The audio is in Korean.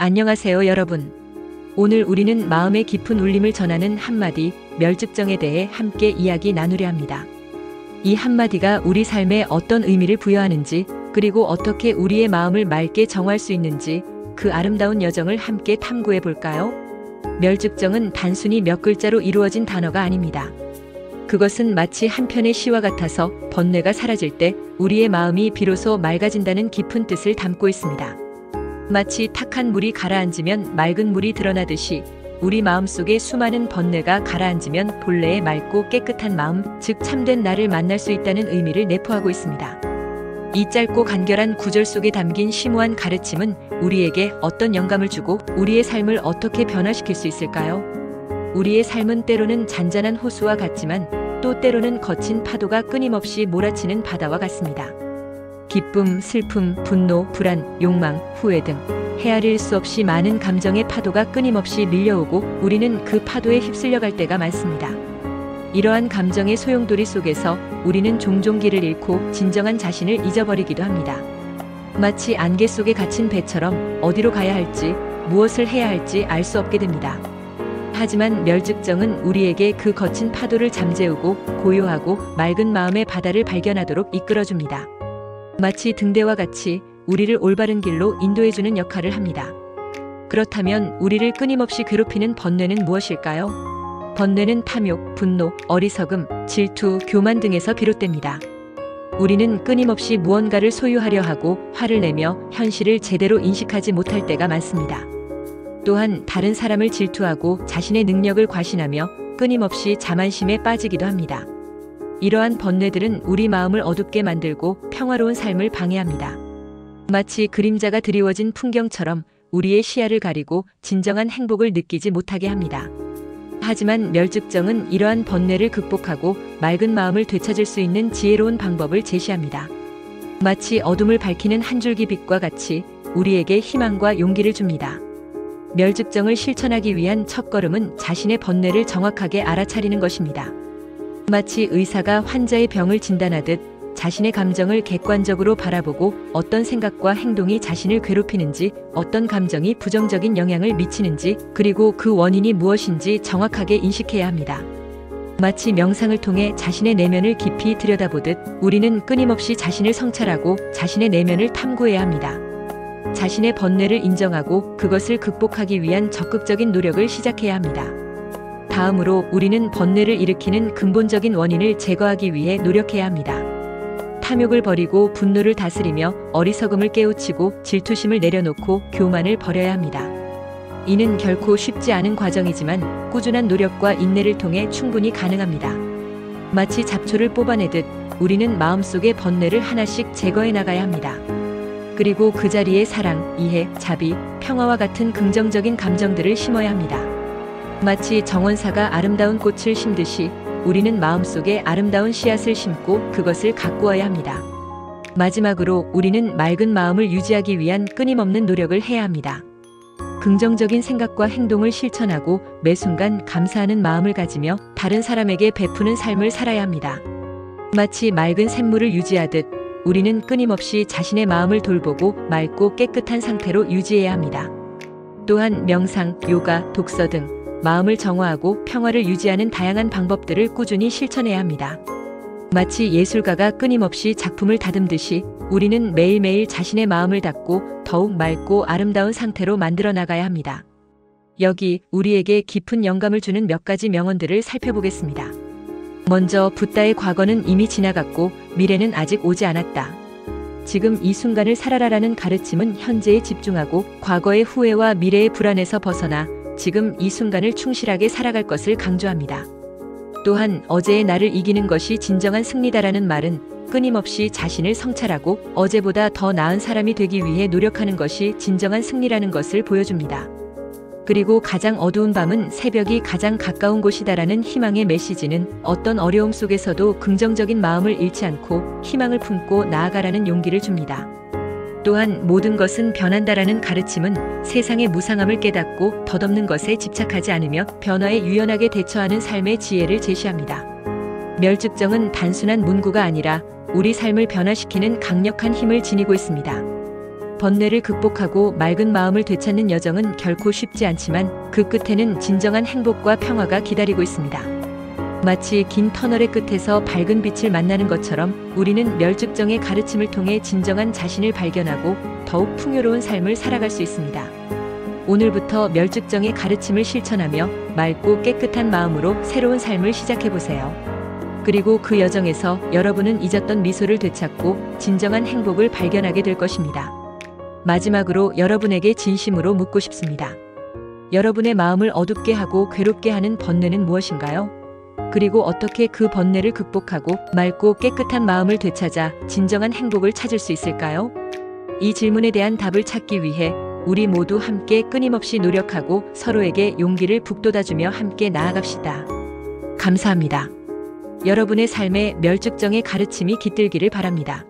안녕하세요 여러분. 오늘 우리는 마음의 깊은 울림을 전하는 한마디 멸즉정에 대해 함께 이야기 나누려 합니다. 이 한마디가 우리 삶에 어떤 의미를 부여하는지, 그리고 어떻게 우리의 마음을 맑게 정화할 수 있는지, 그 아름다운 여정을 함께 탐구해 볼까요? 멸즉정은 단순히 몇 글자로 이루어진 단어가 아닙니다. 그것은 마치 한 편의 시와 같아서 번뇌가 사라질 때 우리의 마음이 비로소 맑아진다는 깊은 뜻을 담고 있습니다. 마치 탁한 물이 가라앉으면 맑은 물이 드러나듯이 우리 마음속에 수많은 번뇌가 가라앉으면 본래의 맑고 깨끗한 마음, 즉 참된 나를 만날 수 있다는 의미를 내포하고 있습니다. 이 짧고 간결한 구절 속에 담긴 심오한 가르침은 우리에게 어떤 영감을 주고 우리의 삶을 어떻게 변화시킬 수 있을까요? 우리의 삶은 때로는 잔잔한 호수와 같지만 또 때로는 거친 파도가 끊임없이 몰아치는 바다와 같습니다. 기쁨, 슬픔, 분노, 불안, 욕망, 후회 등 헤아릴 수 없이 많은 감정의 파도가 끊임없이 밀려오고 우리는 그 파도에 휩쓸려 갈 때가 많습니다. 이러한 감정의 소용돌이 속에서 우리는 종종 길을 잃고 진정한 자신을 잊어버리기도 합니다. 마치 안개 속에 갇힌 배처럼 어디로 가야 할지, 무엇을 해야 할지 알 수 없게 됩니다. 하지만 멸즉정은 우리에게 그 거친 파도를 잠재우고 고요하고 맑은 마음의 바다를 발견하도록 이끌어줍니다. 마치 등대와 같이 우리를 올바른 길로 인도해주는 역할을 합니다. 그렇다면 우리를 끊임없이 괴롭히는 번뇌는 무엇일까요? 번뇌는 탐욕, 분노, 어리석음, 질투, 교만 등에서 비롯됩니다. 우리는 끊임없이 무언가를 소유하려 하고 화를 내며 현실을 제대로 인식하지 못할 때가 많습니다. 또한 다른 사람을 질투하고 자신의 능력을 과신하며 끊임없이 자만심에 빠지기도 합니다. 이러한 번뇌들은 우리 마음을 어둡게 만들고 평화로운 삶을 방해합니다. 마치 그림자가 드리워진 풍경처럼 우리의 시야를 가리고 진정한 행복을 느끼지 못하게 합니다. 하지만 멸즉정은 이러한 번뇌를 극복하고 맑은 마음을 되찾을 수 있는 지혜로운 방법을 제시합니다. 마치 어둠을 밝히는 한 줄기 빛과 같이 우리에게 희망과 용기를 줍니다. 멸즉정을 실천하기 위한 첫걸음은 자신의 번뇌를 정확하게 알아차리는 것입니다. 마치 의사가 환자의 병을 진단하듯 자신의 감정을 객관적으로 바라보고 어떤 생각과 행동이 자신을 괴롭히는지, 어떤 감정이 부정적인 영향을 미치는지, 그리고 그 원인이 무엇인지 정확하게 인식해야 합니다. 마치 명상을 통해 자신의 내면을 깊이 들여다보듯 우리는 끊임없이 자신을 성찰하고 자신의 내면을 탐구해야 합니다. 자신의 번뇌를 인정하고 그것을 극복하기 위한 적극적인 노력을 시작해야 합니다. 다음으로 우리는 번뇌를 일으키는 근본적인 원인을 제거하기 위해 노력해야 합니다. 탐욕을 버리고 분노를 다스리며 어리석음을 깨우치고 질투심을 내려놓고 교만을 버려야 합니다. 이는 결코 쉽지 않은 과정이지만 꾸준한 노력과 인내를 통해 충분히 가능합니다. 마치 잡초를 뽑아내듯 우리는 마음속의 번뇌를 하나씩 제거해 나가야 합니다. 그리고 그 자리에 사랑, 이해, 자비, 평화와 같은 긍정적인 감정들을 심어야 합니다. 마치 정원사가 아름다운 꽃을 심듯이 우리는 마음속에 아름다운 씨앗을 심고 그것을 가꾸어야 합니다. 마지막으로 우리는 맑은 마음을 유지하기 위한 끊임없는 노력을 해야 합니다. 긍정적인 생각과 행동을 실천하고 매 순간 감사하는 마음을 가지며 다른 사람에게 베푸는 삶을 살아야 합니다. 마치 맑은 샘물을 유지하듯 우리는 끊임없이 자신의 마음을 돌보고 맑고 깨끗한 상태로 유지해야 합니다. 또한 명상, 요가, 독서 등 마음을 정화하고 평화를 유지하는 다양한 방법들을 꾸준히 실천해야 합니다. 마치 예술가가 끊임없이 작품을 다듬듯이 우리는 매일매일 자신의 마음을 닦고 더욱 맑고 아름다운 상태로 만들어 나가야 합니다. 여기 우리에게 깊은 영감을 주는 몇 가지 명언들을 살펴보겠습니다. 먼저 붓다의 과거는 이미 지나갔고 미래는 아직 오지 않았다. 지금 이 순간을 살아라라는 가르침은 현재에 집중하고 과거의 후회와 미래의 불안에서 벗어나 지금 이 순간을 충실하게 살아갈 것을 강조합니다. 또한 어제의 나를 이기는 것이 진정한 승리다라는 말은 끊임없이 자신을 성찰하고 어제보다 더 나은 사람이 되기 위해 노력하는 것이 진정한 승리라는 것을 보여줍니다. 그리고 가장 어두운 밤은 새벽이 가장 가까운 곳이다라는 희망의 메시지는 어떤 어려움 속에서도 긍정적인 마음을 잃지 않고 희망을 품고 나아가라는 용기를 줍니다. 또한 모든 것은 변한다라는 가르침은 세상의 무상함을 깨닫고 덧없는 것에 집착하지 않으며 변화에 유연하게 대처하는 삶의 지혜를 제시합니다. 멸즉정은 단순한 문구가 아니라 우리 삶을 변화시키는 강력한 힘을 지니고 있습니다. 번뇌를 극복하고 맑은 마음을 되찾는 여정은 결코 쉽지 않지만 그 끝에는 진정한 행복과 평화가 기다리고 있습니다. 마치 긴 터널의 끝에서 밝은 빛을 만나는 것처럼 우리는 멸죽정의 가르침을 통해 진정한 자신을 발견하고 더욱 풍요로운 삶을 살아갈 수 있습니다. 오늘부터 멸죽정의 가르침을 실천하며 맑고 깨끗한 마음으로 새로운 삶을 시작해보세요. 그리고 그 여정에서 여러분은 잊었던 미소를 되찾고 진정한 행복을 발견하게 될 것입니다. 마지막으로 여러분에게 진심으로 묻고 싶습니다. 여러분의 마음을 어둡게 하고 괴롭게 하는 번뇌는 무엇인가요? 그리고 어떻게 그 번뇌를 극복하고 맑고 깨끗한 마음을 되찾아 진정한 행복을 찾을 수 있을까요? 이 질문에 대한 답을 찾기 위해 우리 모두 함께 끊임없이 노력하고 서로에게 용기를 북돋아주며 함께 나아갑시다. 감사합니다. 여러분의 삶에 멸죽정의 가르침이 깃들기를 바랍니다.